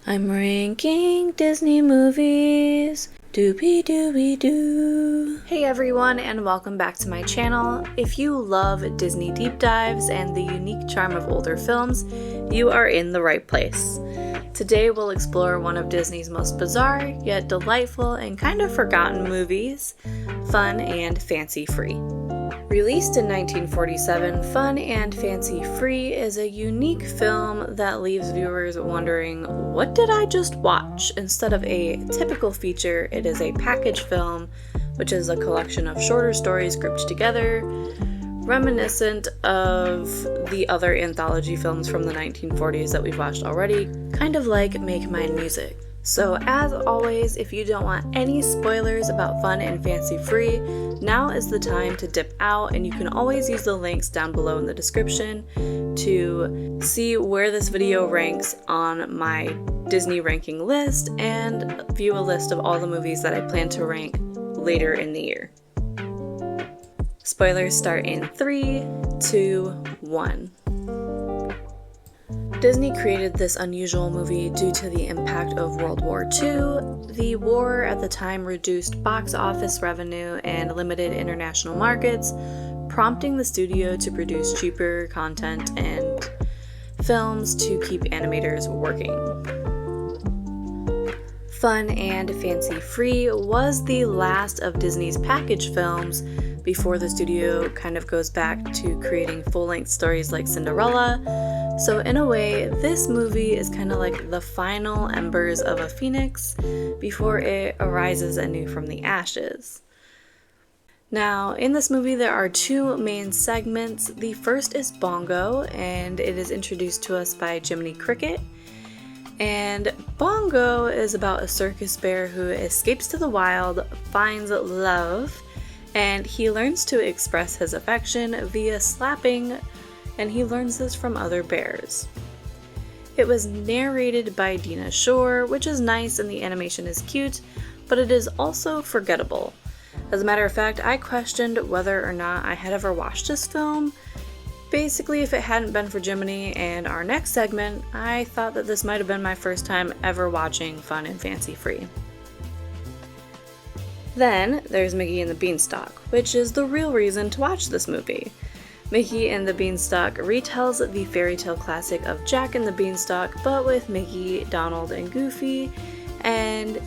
I'm ranking Disney movies. Doobie doobie doo. Hey everyone, and welcome back to my channel. If you love Disney deep dives and the unique charm of older films, you are in the right place. Today we'll explore one of Disney's most bizarre, yet delightful and kind of forgotten movies, Fun and Fancy Free. Released in 1947, Fun and Fancy Free is a unique film that leaves viewers wondering, what did I just watch? Instead of a typical feature, it is a package film, which is a collection of shorter stories grouped together, reminiscent of the other anthology films from the 1940s that we've watched already, kind of like Make Mine Music. So as always, if you don't want any spoilers about Fun and Fancy Free, now is the time to dip out, and you can always use the links down below in the description to see where this video ranks on my Disney ranking list and view a list of all the movies that I plan to rank later in the year. Spoilers start in 3, 2, 1. Disney created this unusual movie due to the impact of World War II. The war at the time reduced box office revenue and limited international markets, prompting the studio to produce cheaper content and films to keep animators working. Fun and Fancy Free was the last of Disney's package films before the studio kind of goes back to creating full-length stories like Cinderella. So in a way, this movie is kind of like the final embers of a phoenix before it arises anew from the ashes. Now, in this movie there are two main segments. The first is Bongo, and it is introduced to us by Jiminy Cricket. And Bongo is about a circus bear who escapes to the wild, finds love, and he learns to express his affection via slapping, and he learns this from other bears. It was narrated by Dina Shore, which is nice and the animation is cute, but it is also forgettable. As a matter of fact, I questioned whether or not I had ever watched this film. Basically, if it hadn't been for Jiminy and our next segment, I thought that this might have been my first time ever watching Fun and Fancy Free. Then there's Mickey and the Beanstalk, which is the real reason to watch this movie. Mickey and the Beanstalk retells the fairy tale classic of Jack and the Beanstalk, but with Mickey, Donald, and Goofy. And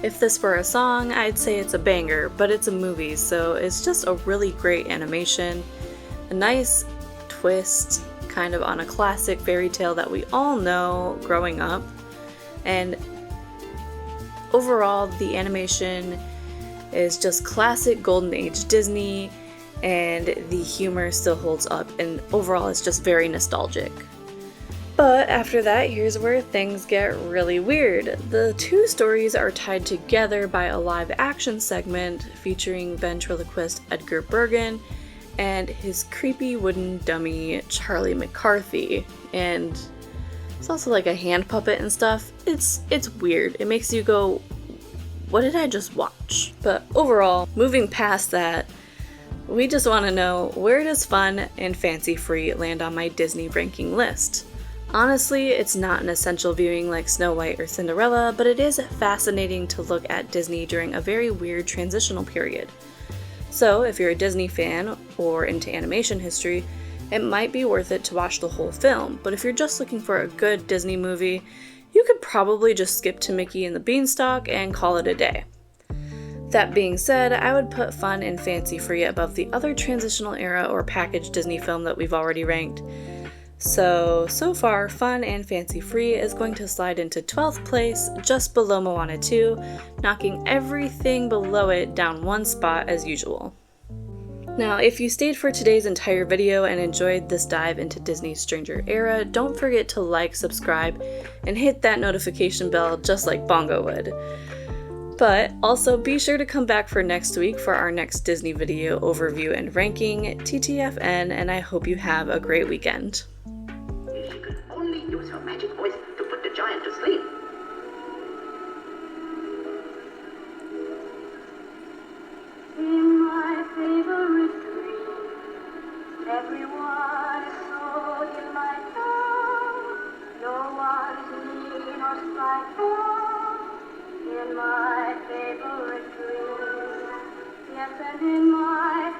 if this were a song, I'd say it's a banger, but it's a movie, so it's just a really great animation. A nice twist, kind of on a classic fairy tale that we all know growing up. And overall, the animation is just classic Golden Age Disney, and the humor still holds up, and overall it's just very nostalgic. But after that, here's where things get really weird. The two stories are tied together by a live action segment featuring ventriloquist Edgar Bergen and his creepy wooden dummy Charlie McCarthy, and it's also like a hand puppet and stuff. It's weird. It makes you go, what did I just watch? But overall, moving past that, we just want to know, where does Fun and Fancy Free land on my Disney ranking list? Honestly, it's not an essential viewing like Snow White or Cinderella, but it is fascinating to look at Disney during a very weird transitional period. So if you're a Disney fan or into animation history, it might be worth it to watch the whole film, but if you're just looking for a good Disney movie, you could probably just skip to Mickey and the Beanstalk and call it a day. That being said, I would put Fun and Fancy Free above the other transitional era or package Disney film that we've already ranked. So far, Fun and Fancy Free is going to slide into 12th place, just below Moana 2, knocking everything below it down one spot as usual. Now, if you stayed for today's entire video and enjoyed this dive into Disney's Stranger Era, don't forget to like, subscribe, and hit that notification bell just like Bongo would. But also be sure to come back for next week for our next Disney video overview and ranking, TTFN, and I hope you have a great weekend. If she could only use her magic voice to put the giant to sleep. In my favorite dream, everyone is so delightful. No one's mean or spiteful. my home, in my favorite dream. Yes, and in my